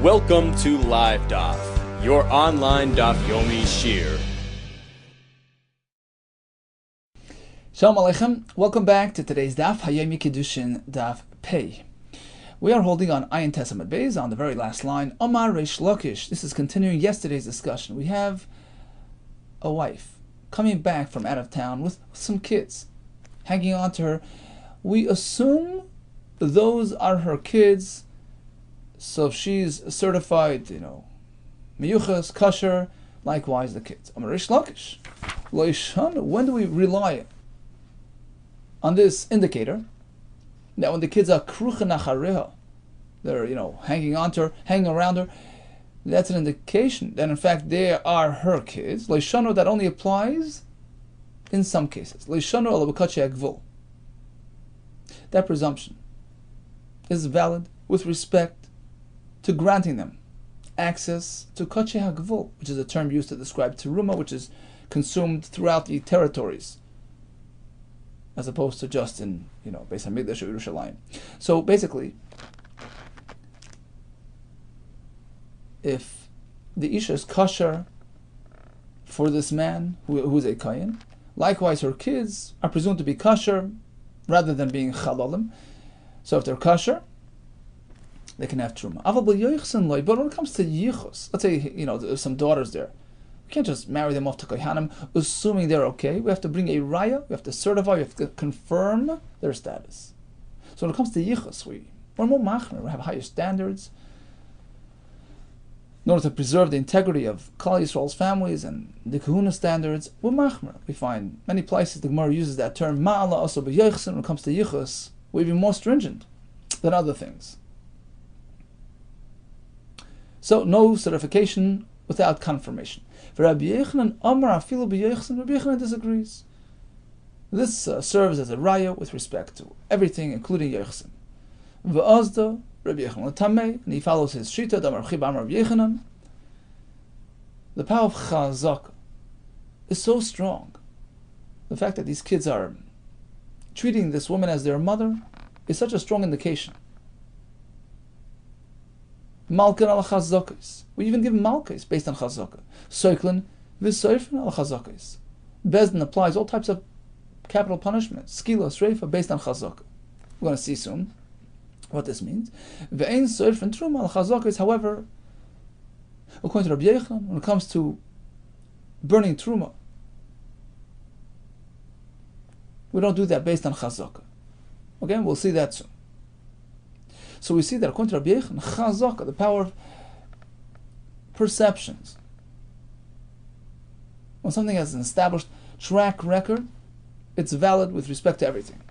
Welcome to Live DAF, your online DAF Yomi Shir. Shalom Aleichem. Welcome back to today's DAF, Hayomi KIDDUSHIN DAF Pei. We are holding on Ayin Tesamad Beis on the very last line, Omar Reish Lakish. This is continuing yesterday's discussion. We have a wife coming back from out of town with some kids, hanging on to her. We assume those are her kids. So if she's certified, miyuchas, kosher, likewise the kids. Amar Reish Lakish. When do we rely on this indicator that when the kids are krucha nachareha, they're hanging on to her, hanging around her, that's an indication that in fact they are her kids. Leishano, that only applies in some cases. Leishano ala b'katshei hagvul. That presumption is valid with respect to granting them access to kachei hagvul, which is a term used to describe teruma, which is consumed throughout the territories, as opposed to just in Beis Hamikdash or Yerushalayim. So basically, if the isha is kosher for this man who is a kohen, likewise her kids are presumed to be kosher rather than being chalalim. So if they're kosher, they can have truma. But when it comes to yichus, let's say there's some daughters there, we can't just marry them off to kohanim, assuming they're okay. We have to bring a raya, we have to certify, we have to confirm their status. So when it comes to yichus, we're more machmer, we have higher standards in order to preserve the integrity of Klal Yisrael's families and the kahuna standards. We're machmer. We find many places the Gemara uses that term ma'ala also b'yichus. When it comes to yichus, we're even more stringent than other things. So no certification without confirmation. For Rabbi Yehuda Amar afilu b'yichus, Rabbi Yehuda disagrees. This serves as a raya with respect to everything, including yichus. V'azda Rabbi Yehuda tamei, and he follows his shita. Damar chiba Amar Rabbi Yehuda. The power of chazaka is so strong. The fact that these kids are treating this woman as their mother is such a strong indication. Malkan al chazakis. We even give malkis based on chazaka. Soiklin v'soifin al chazakis. Bezdin applies all types of capital punishments. Skila, sreifa, based on chazaka. We're going to see soon what this means. Ve'ein soifin truma al chazakis. However, according to Rabbi Yehuda, when it comes to burning truma, we don't do that based on chazaka. Okay, we'll see that soon. So we see that according to Rabbi Yehuda, chazaka, the power of perceptions. When something has an established track record, it's valid with respect to everything,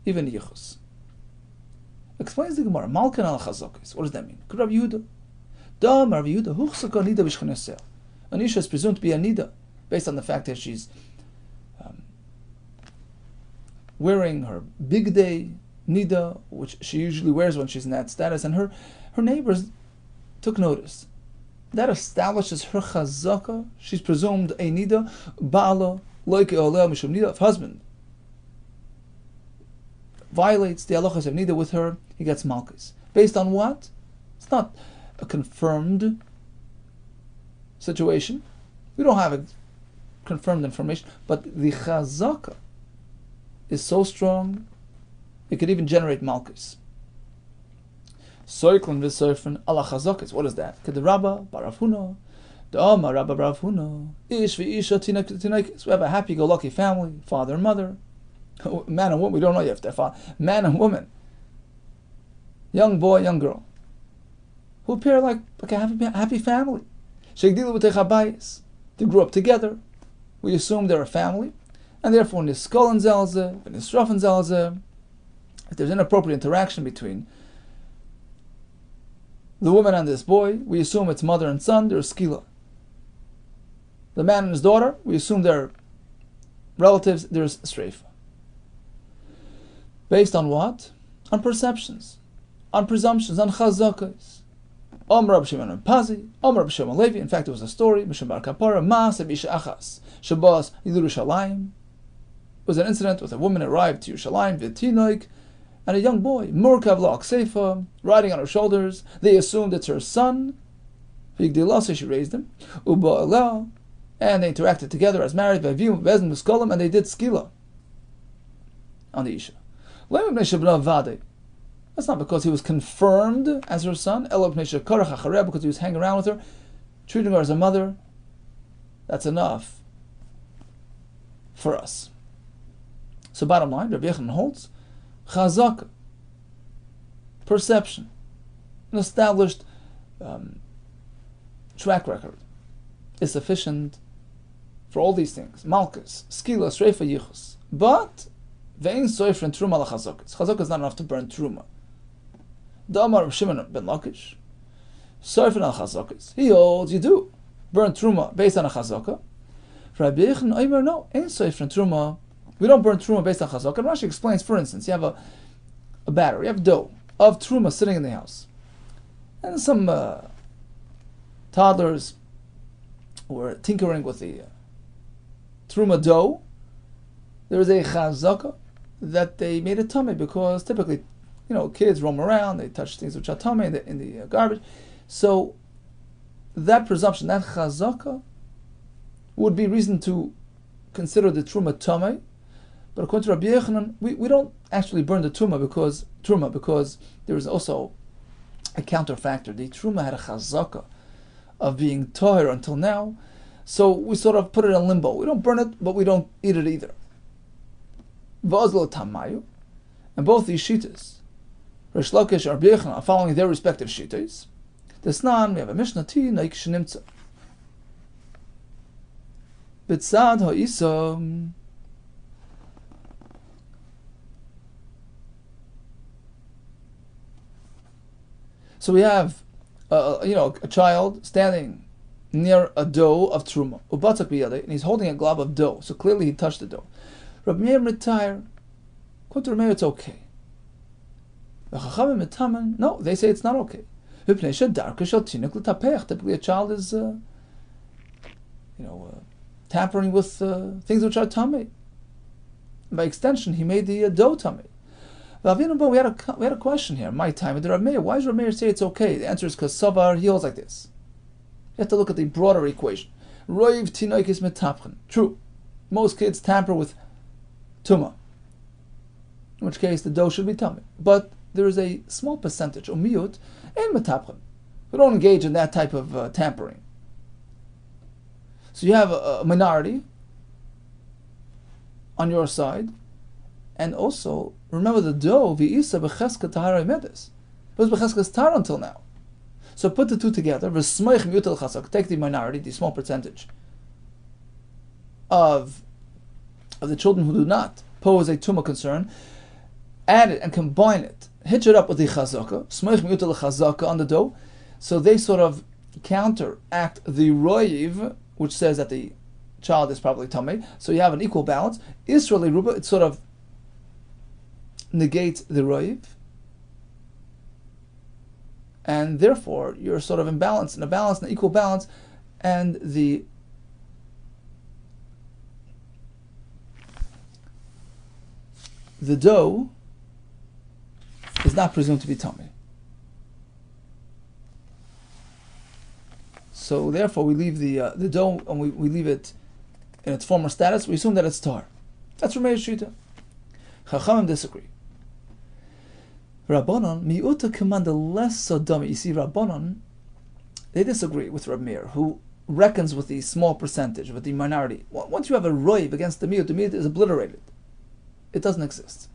even yichus. Explains the Gemara, Malkan al chazakis. What does that mean? Rabbi Yehuda, Rabbi Yehuda, huchsaka nida b'shchanesel. An isha is presumed to be a nida based on the fact that she's wearing her big day nida, which she usually wears when she's in that status, and her neighbors took notice. That establishes her chazaka. She's presumed a nida, ba'ala, loike oleh mishum nida. If husband violates the halachas of nida with her, he gets malchus. Based on what? It's not a confirmed situation. We don't have a confirmed information, but the chazaka is so strong, it could even generate malchus. Soiklin v'soifen ala chazakis. What is that? Kedarabba baravhuna, da'ama rabba baravhuna, ish v'isha tinakis. We have a happy-go-lucky family, father and mother, man and woman. We don't know yet if they're father, man and woman, young boy, young girl, who appear like a happy family. Sheigdilu b'teichabayis. They grew up together. We assume they're a family, and therefore niskolan zelze, nisrafan zelze. If there's inappropriate interaction between the woman and this boy, we assume it's mother and son, there's skila. The man and his daughter, we assume they're relatives, there's streifa. Based on what? On perceptions, on presumptions, on chazakas. Rab Shimon Pazi, Rab Shimon Levi. In fact, it was a story. Mishum Bar Kapara, Maaseh Bisha Achas, Shabbos Yerushalayim. It was an incident with a woman arrived to Yerushalayim, V'tinoik, and a young boy, Murkav Lak Seifa, riding on her shoulders. They assumed it's her son. Vigdilasa, she raised him. Uba Ela, and they interacted together as married. Vavim Bezin Muskolim, and they did skila on the Isha. That's not because he was confirmed as her son. Because he was hanging around with her, treating her as a mother. That's enough for us. So bottom line, Rabbi Yehuda holds chazaka, perception, an established track record is sufficient for all these things. Malchus, skila, shreifa, yichus. But ve'in soifrin truma la chazakas. Chazaka is not enough to burn truma. Damar Rav Shimon ben Lakish, soifrin al chazakas. He holds you do burn truma based on a chazaka. Rabbi Yehuda Omer, no, ein soifrin truma. We don't burn truma based on chazaka. And Rashi explains, for instance, you have a batter, you have dough of truma sitting in the house, and some toddlers were tinkering with the truma dough. There is a chazaka that they made a tummy because typically, kids roam around, they touch things which are tummy in the garbage. So that presumption, that chazaka, would be reason to consider the truma tummy. But according to Rabbi Yehuda, we don't actually burn the truma because there is also a counterfactor. The truma had a chazaka of being tahir until now, so we sort of put it in limbo. We don't burn it, but we don't eat it either. V'azlo tamayu, and both these shitas, Rish Lakish and Rabbi Yehuda, are following their respective shitas. Desnan, we have a Mishnah T, Naik Shnimtza. B'tzad ha'isa. So we have, a child standing near a dough of truma, ubatzak biyadeh, and he's holding a glob of dough. So clearly he touched the dough. Rabbi Meir retire. According to Rabbi Meir, it's okay. No, they say it's not okay. Typically, a child is, tampering with things which are tummy. By extension, he made the dough tummy. We had a question here. My time with Rabbi Meir. Why does Rabbi Meir say it's okay? The answer is because Savar, he holds like this. You have to look at the broader equation. Roiv tinoikis metapchen. True. Most kids tamper with tuma, in which case the dough should be tummy. But there is a small percentage, umiyut, and metapchen, who don't engage in that type of tampering. So you have a minority on your side, and also remember the dough v'isa b'cheska tahara medes. It was b'cheska's tahara until now. So put the two together. V'smoich miyutel chasak. Take the minority, the small percentage of the children who do not pose a tumah concern. Add it and combine it. Hitch it up with the chazaka. Smoich miyutel chazaka on the dough. So they sort of counteract the roiv, which says that the child is probably tummy. So you have an equal balance. Israeli ruba, it sort of negates the roiv, and therefore you're sort of in balance, in an equal balance, and the dough is not presumed to be tummy. So therefore we leave the dough and we leave it in its former status. We assume that it's tar. That's Rameir Shita. Chachamim disagree. Rabbanon, mi'uta commanda less sodom. You see, Rabbanon, they disagree with Rab Meir, who reckons with the small percentage, with the minority. Once you have a roiv against the mi'ut is obliterated. It doesn't exist.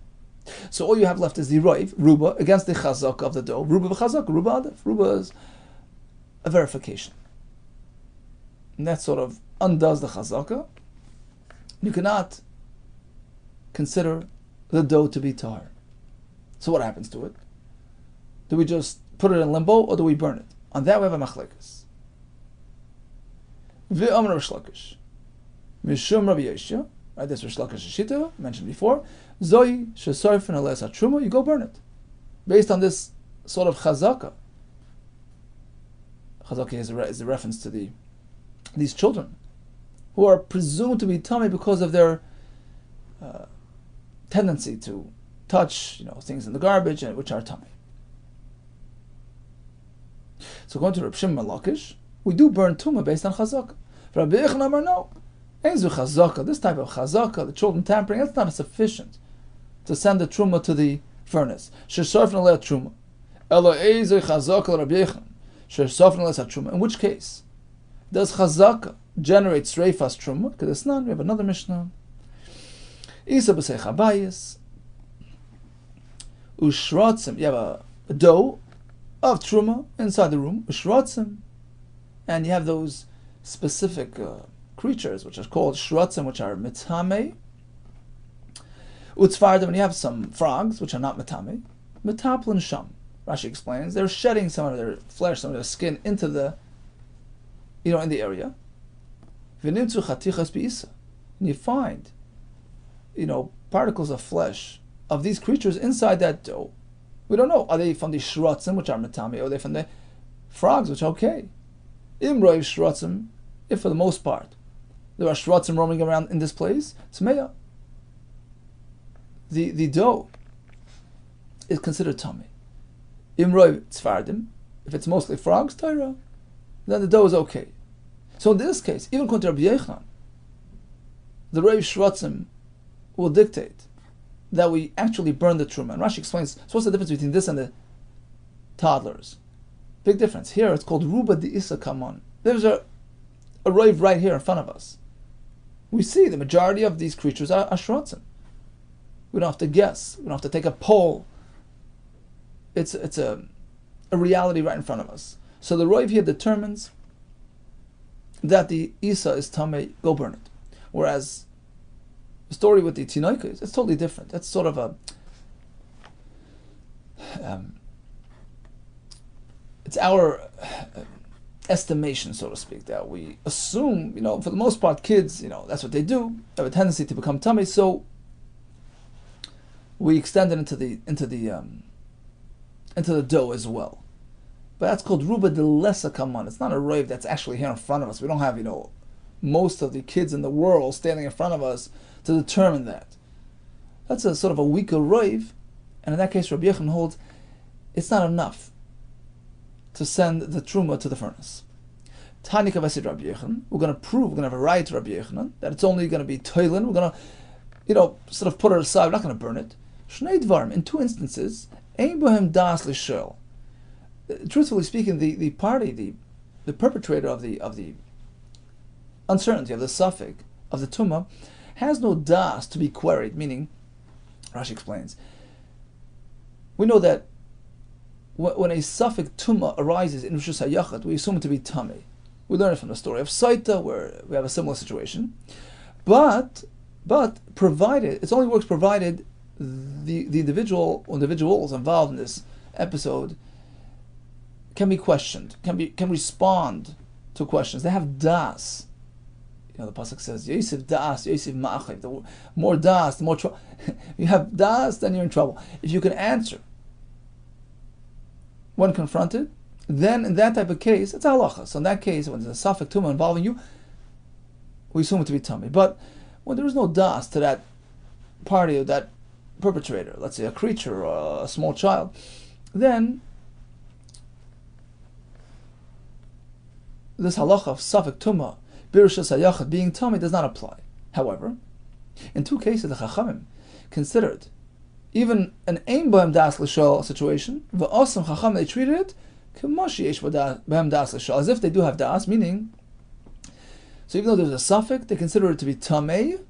So all you have left is the roiv, ruba, against the chazak of the dough. Ruba v'chazak, ruba adaf. Ruba is a verification. And that sort of undoes the chazaka. You cannot consider the dough to be tar. So what happens to it? Do we just put it in limbo or do we burn it? On that we have a machlekes. V'amar Rish Lakish, mishum Rabbi Yehuda, right? That's Rish Lakish shita mentioned before. Zoi shesarfen ales hatruma, you go burn it, based on this sort of chazaka. Chazaka is a reference to these children who are presumed to be tummy because of their tendency to touch, things in the garbage, and which are tummy. So going to Reb Shimon Lakish, we do burn tumah based on chazaka. Rabbi Yehuda Amar no. Enzu chazaka, this type of chazaka, the children tampering, that's not sufficient to send the truma to the furnace. Shesarfin aleh truma. Elo eizu chazaka Rabbi Yehuda. Shesarfin aleh truma. In which case, does chazaka generate streifas truma? Because it's not. We have another Mishnah. Isa b'sei chabayis. Ushrotzim. You have a dough of truma inside the room. Ushrotzim. And you have those specific creatures which are called shrotzim, which are mitame. Utzfardim, and you have some frogs which are not mitame. Metaplin sham. Rashi explains they're shedding some of their flesh, some of their skin into the, in the area. V'nimtzu chatichas b'isa, and you find, particles of flesh of these creatures inside that dough. We don't know. Are they from the shrotzim, which are mitame, or are they from the frogs, which are okay? Imroiv shrotzim, if for the most part there are shrotzim roaming around in this place, it's meya. The dough is considered tummy. Imroiv tzfardim, if it's mostly frogs, taira, then the dough is okay. So in this case, even according to Rabbi Yehuda, the Reiv shrotzim will dictate that we actually burn the truma. And Rashi explains, so what's the difference between this and the toddlers? Big difference. Here it's called Ruba de Isa Kamon. There's a rave right here in front of us. We see the majority of these creatures are shrotzim. We don't have to guess. We don't have to take a poll. It's a reality right in front of us. So the rave here determines that the Isa is tamei, go burn it. Whereas the story with the tinoikos, it's totally different. That's sort of a it's our estimation, so to speak, that we assume, for the most part, kids, that's what they do. They have a tendency to become tummy, so we extend it into the dough as well. But that's called ruba de lesa kaman. It's not a rave that's actually here in front of us. We don't have, most of the kids in the world standing in front of us to determine that. That's a sort of a weaker rave, and in that case, Rabbi Yehuda holds it's not enough to send the truma to the furnace. Tani kavasid Rabbi Yehuda. We're going to have a right to Rabbi Yehuda that it's only going to be toilin. We're going to, sort of put it aside. We're not going to burn it. Shnei dvarim, in two instances, ein bohem das lishel. Truthfully speaking, the party, the perpetrator of the uncertainty, of the suffix, of the tumah, has no das to be queried, meaning, Rashi explains, we know that when a suffix tumah arises in Rishus HaYachad, we assume it to be tamei. We learn it from the story of Saita, where we have a similar situation. But provided, it only works provided the individual or individuals involved in this episode can be questioned, can respond to questions. They have das. The pasuk says, Yosef das, Yosef ma'achiv. The more das, the more trouble. You have das, then you're in trouble. If you can answer when confronted, then in that type of case, it's halacha. So in that case, when there's a suffix tumah involving you, we assume it to be tummy. But when there is no das to that party or that perpetrator, let's say a creature or a small child, then this halacha of suffix tumah, birshas hayachad, being tummy, does not apply. However, in two cases, the chachamim considered even an ein bohem das l'shal situation, v'osam chacham, they treated it k'moshi yesh bohem das l'shal, as if they do have das, meaning, so even though there's a suffix, they consider it to be tamei,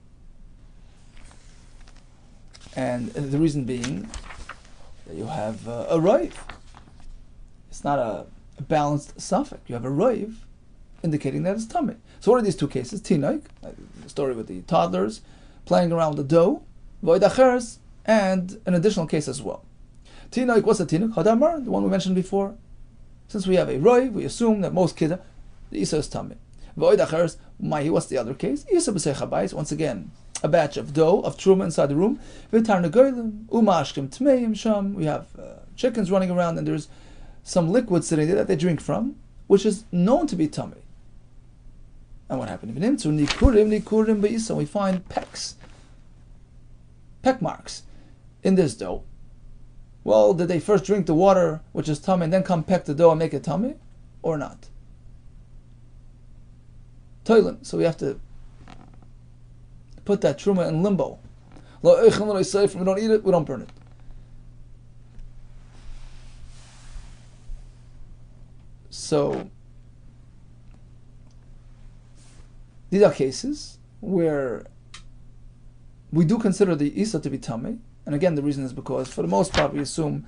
and the reason being that you have a rave. It's not a balanced suffix. You have a rave, indicating that it's tummy. So what are these two cases? Tinoik, the story with the toddlers playing around with the dough, void acheres, and an additional case as well. Tinoik, what's a tinoik? Hadamar, the one we mentioned before. Since we have a rove, we assume that most kids, the isa is tummy. Void acheres, mahi, what's the other case? Isa b'sei chabais, once again, a batch of dough, of truma inside the room. V'tar negoilim, umashkim tmeim sham. We have chickens running around, and there's some liquid sitting there that they drink from, which is known to be tummy. And what happened? We find peck marks in this dough. Well, did they first drink the water, which is tummy, and then come peck the dough and make it tummy, or not? Toilen. So we have to put that truma in limbo. We don't eat it, we don't burn it. So these are cases where we do consider the isa to be tummy, and again the reason is because for the most part we assume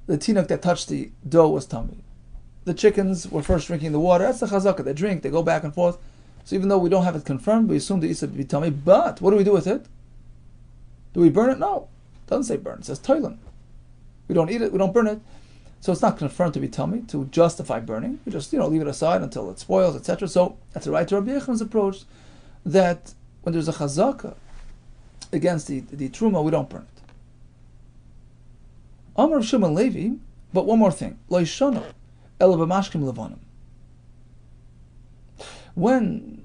the tinuk that touched the dough was tummy. The chickens were first drinking the water. That's the chazaka. They drink, they go back and forth. So even though we don't have it confirmed, we assume the isa to be tummy. But what do we do with it? Do we burn it? No, it doesn't say burn. It says toilen. We don't eat it. We don't burn it. So it's not confirmed to be tummy to justify burning. We just leave it aside until it spoils, etc. So that's the right to Rabbi Yechon's approach, that when there's a chazaka against the truma, we don't burn it. Amar Rav Shimon Levi, but one more thing. Lo yishanu ela b'mashkim levanim. When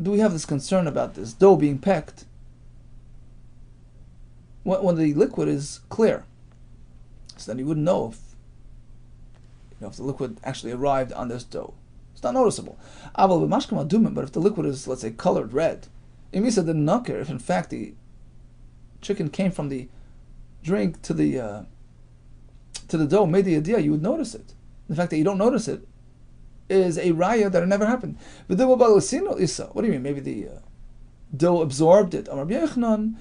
do we have this concern about this dough being pecked? When the liquid is clear, so then you wouldn't know if the liquid actually arrived on this dough. It's not noticeable. But if the liquid is, let's say, colored red, it means that the nucker, if in fact the chicken came from the drink to the dough, made the idea, you would notice it. The fact that you don't notice it is a raya that it never happened. What do you mean? Maybe the dough absorbed it. The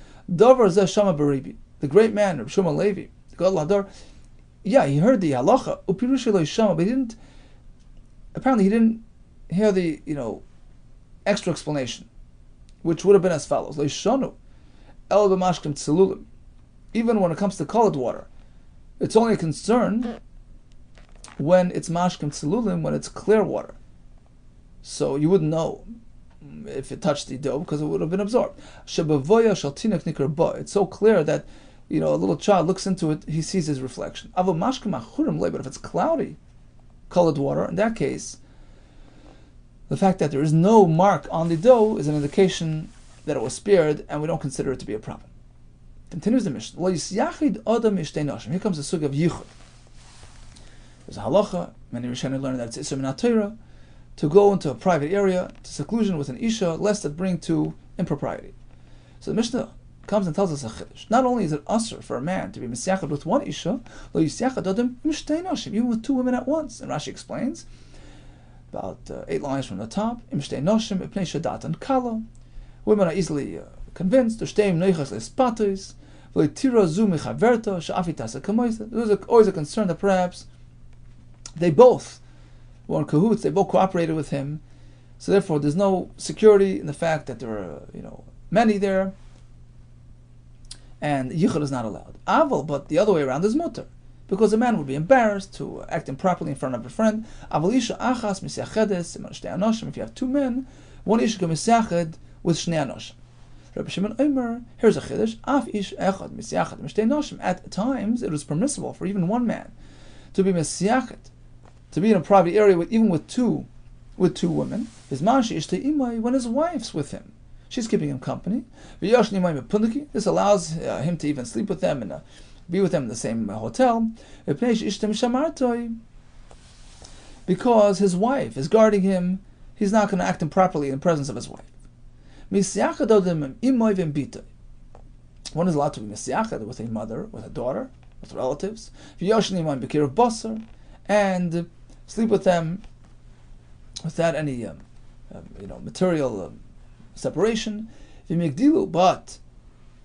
great man, Rabbi Shimon Levi, the God Lador, yeah, he heard the halacha, but apparently he didn't hear the extra explanation, which would have been as follows: even when it comes to colored water, it's only a concern when it's mashkim tzelulim, when it's clear water. So you wouldn't know if it touched the dough because it would have been absorbed. It's so clear that a little child looks into it, he sees his reflection. But if it's cloudy colored water, in that case, the fact that there is no mark on the dough is an indication that it was spared, and we don't consider it to be a problem. Continues the mission. Here comes the sug of yichud. There's a halacha. Many Rishonim learn that it's isur min haTorah to go into a private area, to seclusion with an isha, lest it bring to impropriety. So the Mishnah comes and tells us a chiddush. Not only is it usur for a man to be misyachad with one isha, even with two women at once. And Rashi explains, about 8 lines from the top, women are easily convinced, there's always a concern that perhaps they both were in cahoots, they both cooperated with him, so therefore there's no security in the fact that there are many there, and yichud is not allowed. Aval, but the other way around is mutter, because a man would be embarrassed to act improperly in front of a friend. Aval isha achas misyachedes, if you have two men, one isha can misyached with shnei anoshim. Rabbi Shimon Omer, here's a chiddush, af ish echad misyached mishtei anoshim. At times it was permissible for even one man to be misyached, to be in a private area even with two women. His mashi ishtei imay, when his wife's with him, she's keeping him company. This allows him to even sleep with them and be with them in the same hotel, because his wife is guarding him. He's not going to act improperly in the presence of his wife. One is allowed to be misyachad with a mother, with a daughter, with relatives, and sleep with them without any material separation. But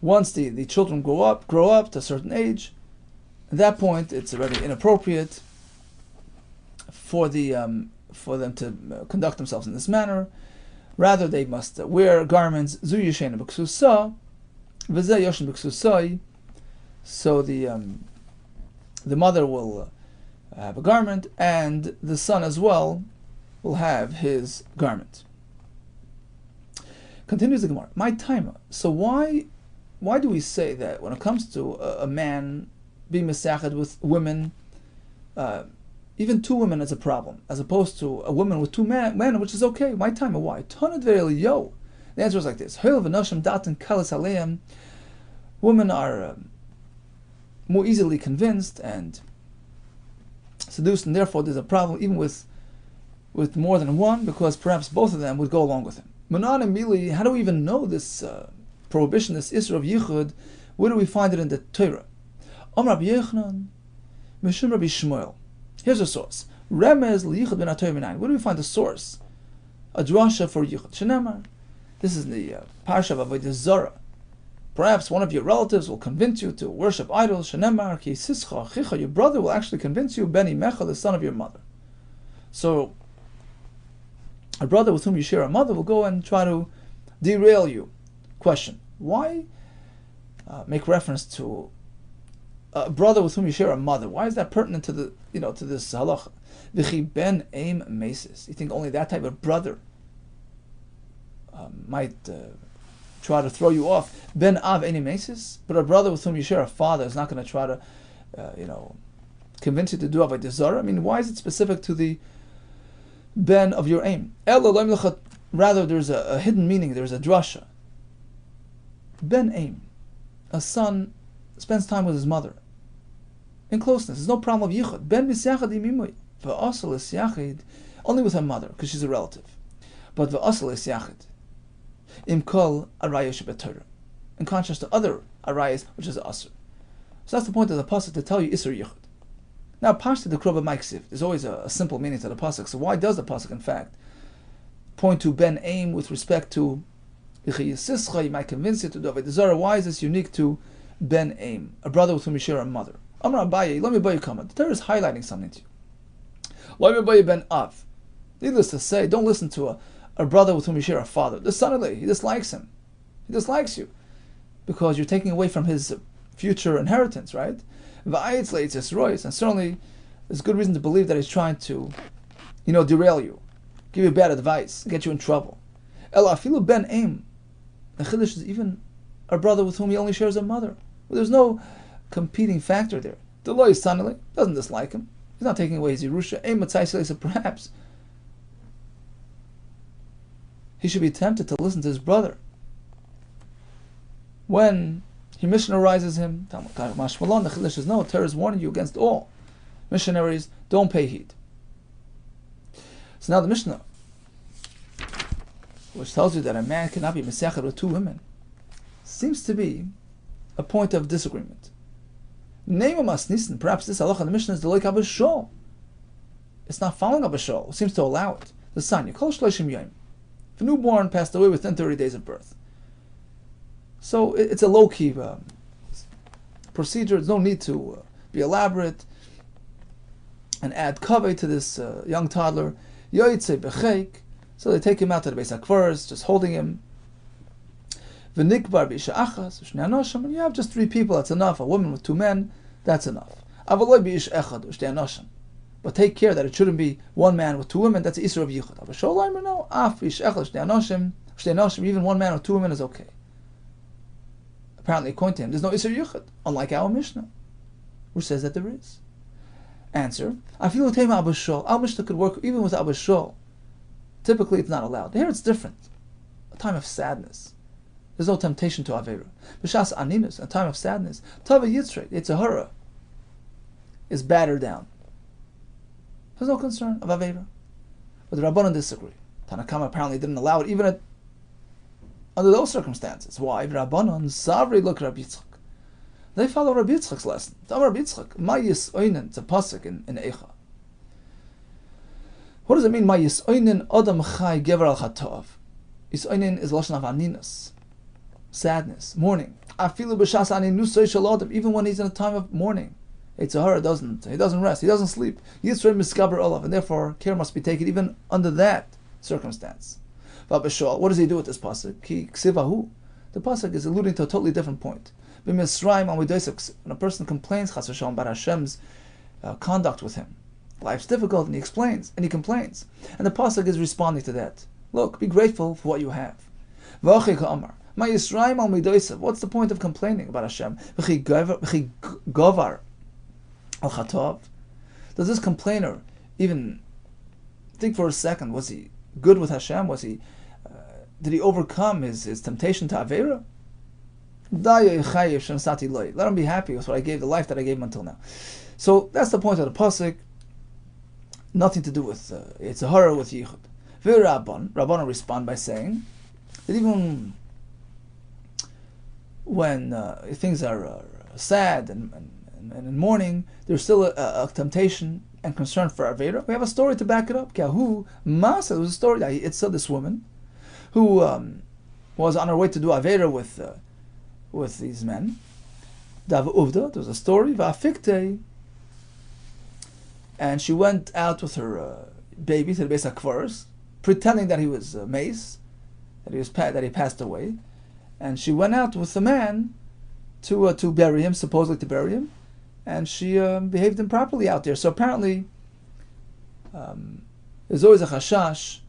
once the children grow up to a certain age, at that point it's already inappropriate for them to conduct themselves in this manner. Rather, they must wear garments. So the mother will have a garment, and the son as well will have his garment. Continues the Gemara. My timer. So why do we say that when it comes to a man being misachad with women, even two women is a problem, as opposed to a woman with two men, which is okay? My timer. Why? The answer is like this: women are more easily convinced and seduced, and therefore there's a problem even with more than one, because perhaps both of them would go along with him. Manan and Mili, how do we even know this prohibition, this Isra of Yichud? Where do we find it in the Torah? Rabbi Yehuda Mishum Rabbi Shmuel. Here's a source. Remez liyichud ben atoy minayin. Where do we find the source? A drasha for yichud. Shenamar. This is the parsha of Avodah Zarah. Perhaps one of your relatives will convince you to worship idols. Shenamar ki sischa chicha. Your brother will actually convince you. Beni mecha, the son of your mother. So a brother with whom you share a mother will go and try to derail you. Question: why make reference to a brother with whom you share a mother? Why is that pertinent to the to this halacha? V'chi ben aim mesis. You think only that type of brother might try to throw you off? Ben av any mesis, but a brother with whom you share a father is not going to try to convince you to do avodah zarah. I mean, why is it specific to the ben of your aim? Rather, there's a hidden meaning. There's a drasha. Ben aim, a son spends time with his mother in closeness. There's no problem of yichud. Ben b'syachad imimoy. V'asal is yachid only with her mother because she's a relative. But v'asal is yachid imkol arayah shebetorah, in contrast to other arayahs which is asur. So that's the point of the pasuk, to tell you isur yichud. Now, pashta the krova maiksiv. There's always a simple meaning to the pasuk. So why does the pasuk, in fact, point to ben aim with respect to you might convince you to do avodah zarah? Why is this unique to ben aim, a brother with whom you share a mother? Amar Abaye, let me buy you comment. The Torah is highlighting something to you. Let me buy you ben av. Needless to say, don't listen to a brother with whom you share a father. The son-in-law, he dislikes him. He dislikes you because you're taking away from his future inheritance, right? And certainly there's good reason to believe that he's trying to, derail you, give you bad advice, get you in trouble. Ela afilu ben aim. The chiddush is even a brother with whom he only shares a mother. Well, there's no competing factor there. The law is son-in-law, doesn't dislike him. He's not taking away his Yerusha. Aim Matzai, so perhaps he should be tempted to listen to his brother when he missionarizes him. The Chiddush says, no, Torah is warning you against all missionaries. Don't pay heed. So now the Mishnah, which tells you that a man cannot be mesachad with two women, seems to be a point of disagreement. Perhaps this halacha in the Mishnah is the like Abishol. It's not following Abishol. It seems to allow it. The son, you call shloshim yom. If a newborn passed away within 30 days of birth. So it's a low-key procedure. There's no need to be elaborate and add kaveh to this young toddler. Yoytze b'cheik. So they take him out to the Beis HaKvaros, just holding him. V'nikbar b'isha achas, u'shnei anoshim, and you have just three people, that's enough. A woman with two men, that's enough. Avaloi b'ish echad, u'shnei anoshim. But take care that it shouldn't be one man with two women, that's the Isra of Yichud. Avashol no, af b'ish echad, u'shnei anoshim, even one man with two women is okay. Apparently, according to him, there's no Isra Yichud, unlike our Mishnah, which says that there is. Answer, afilu tema abashol. Our Mishnah could work even with abashol. Typically, it's not allowed. Here, it's different. A time of sadness. There's no temptation to Avera. B'shas aninus, a time of sadness. Tava yitzrei, it's a hurrah, is battered down. There's no concern of Avera. But the Rabbanan disagree. Tanakama apparently didn't allow it even under those circumstances. Why? Rabbanan, Savri look Rabbi Yitzchak. They follow Rabbi Yitzchak's lesson. Rabbi Yitzchak, Ma Yisoinen, it's a pasuk in Eicha. What does it mean? Ma Yisoinen Adam Chai Gever al Chatov. Yisoinen is lashon of aninus, sadness, mourning. Afilu b'shas aninus soishal adam, even when he's in a time of mourning. He doesn't rest, he doesn't sleep. Yitzrei miskaber olav, and therefore care must be taken even under that circumstance. What does he do with this pasuk? Ki ksivahu. The pasuk is alluding to a totally different point. When a person complains chas v'shalom about Hashem's conduct with him, life's difficult, and he complains, and the pasuk is responding to that. Look, be grateful for what you have. What's the point of complaining about Hashem? Does this complainer even think for a second, was he good with Hashem? Did he overcome his temptation to Aveira? Let him be happy with what I gave, the life that I gave him until now. So that's the point of the pasuk. Nothing to do with it's a horror with yichud. Rabbanon respond by saying that even when things are sad and in mourning, there's still a temptation and concern for Avera. We have a story to back it up. Kahu Masa, there was a story that it said this woman who was on her way to do Avera with these men. Dav Uvda, there was a story, Va'afikte, and she went out with her baby to the Beis HaKvaros, pretending that he was mace, that he passed away, and she went out with the man to bury him, supposedly to bury him, and she behaved improperly out there. So apparently, there's always a chashash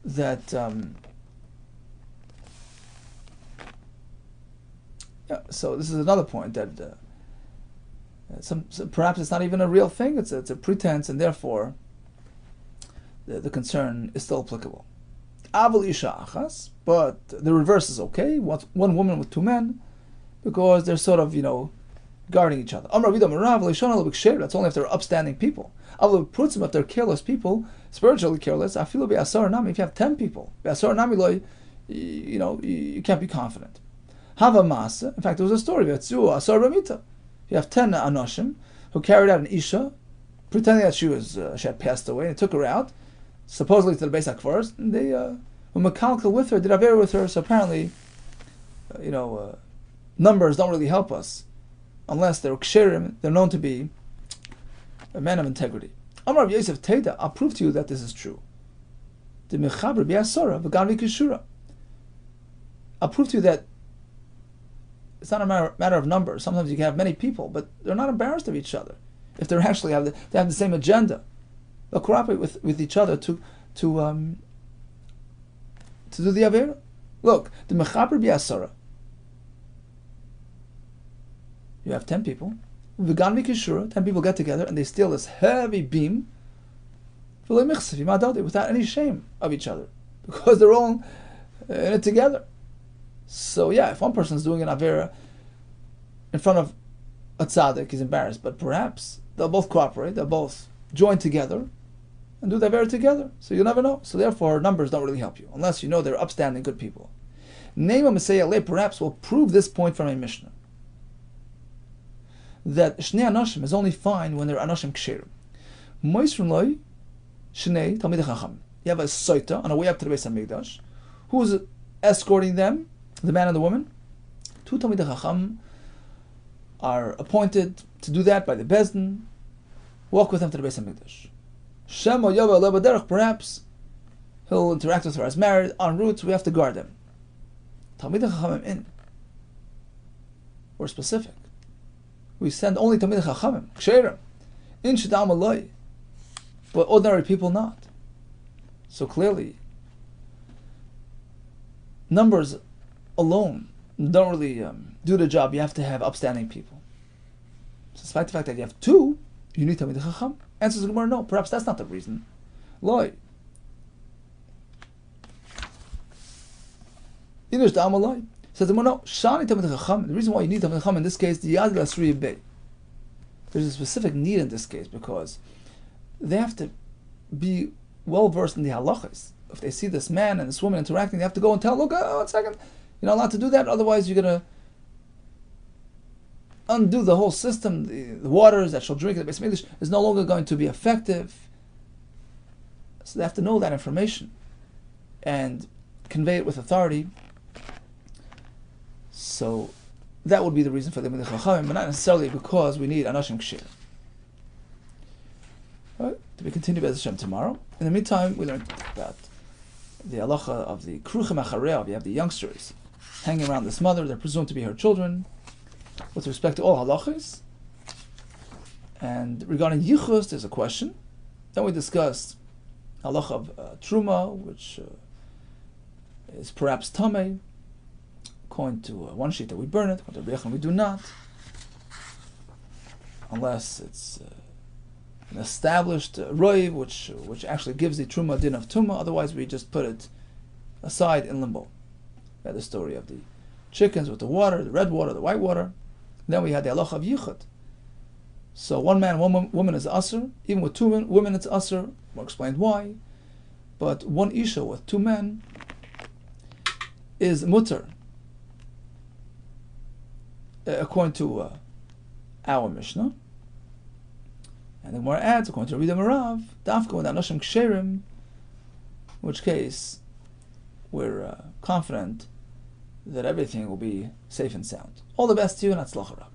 that so this is another point that perhaps it's not even a real thing; it's a pretense, and therefore the concern is still applicable. Aval isha achas, but the reverse is okay. One woman with two men, because they're sort of guarding each other. That's only if they're upstanding people. If they're careless people, spiritually careless, if you have 10 people, you can't be confident. Hava Masa, in fact, there was a story of you have 10 Anoshim who carried out an Isha, pretending that she had passed away, and they took her out, supposedly to the Beis HaKvaros, and they were mekalkel with her, did Avera with her, so apparently, numbers don't really help us, unless they're ksherim, they're known to be a man of integrity. Amar Rabbi Yosef Teda, I'll prove to you that this is true. I'll prove to you that it's not a matter of numbers. Sometimes you can have many people, but they're not embarrassed of each other. If they actually have the same agenda, they'll cooperate with each other to do the Avera. Look, the Mechaber B'Yasara. You have 10 people. V'gan v'kishura, 10 people get together and they steal this heavy beam without any shame of each other, because they're all in it together. So yeah, if one person is doing an Avera in front of a tzaddik, he's embarrassed, but perhaps they'll both cooperate, they'll both join together and do the Avera together. So you never know. So therefore, numbers don't really help you, unless they're upstanding good people. Name a Messiah Le perhaps will prove this point from a Mishnah, that Shnei Anoshim is only fine when they're Anoshim Ksherim. Moisrun Loi, Shnei Talmidei Chacham. You have a Soita on the way up to the Beis HaMikdash, who's escorting them, the man and the woman. 2 Talmidei Chacham are appointed to do that by the Bezdin, walk with them to the Beis HaMikdash. Shema Yova Leba Derech, perhaps he'll interact with her as married, en route, so we have to guard them. Talmidei Chachamim in. We're specific. We send only Talmidei Chachamim, Ksherim, in Shadam Aloi, but ordinary people not. So clearly, numbers alone don't really do the job. You have to have upstanding people. So despite the fact that you have 2, you need Talmidei Chacham. Answers the Gemara, no. Perhaps that's not the reason. Loi. Inush Da'am Aloi. Says the Gemara, no. Shani Talmidei Chacham. The reason why you need Talmidei Chacham in this case, the Yad L'Asriya Bey. There's a specific need in this case because they have to be well versed in the halachas. If they see this man and this woman interacting, they have to go and tell, look, 1 second, you're not allowed to do that, otherwise you're going to undo the whole system. The waters that shall drink at the Beis Mikdash is no longer going to be effective. So they have to know that information and convey it with authority. So that would be the reason for the Talmidei Chachamim, but not necessarily because we need Anoshim Kshir. Alright, to be continued by Hashem tomorrow. In the meantime, we learned about the halacha of the Kruchim Acharei. You have the youngsters hanging around this mother, they're presumed to be her children, with respect to all halachas. And regarding Yichus, there's a question. Then we discussed halacha of Truma, which is perhaps Tameh. According to one sheet that we burn it, according to Rabbi Yehuda we do not, unless it's an established roiv, which actually gives the truma din of tuma. Otherwise, we just put it aside in limbo. We had the story of the chickens with the water, the red water, the white water. Then we had the halacha of yichud. So one man, one woman is asur. Even with two women, it's asur. We'll explain why. But one isha with two men is mutter, according to our Mishnah. And then more adds, according to Rabbi Marav, dafka with anoshim ksherim, in which case we're confident that everything will be safe and sound. All the best to you, and atzlacha.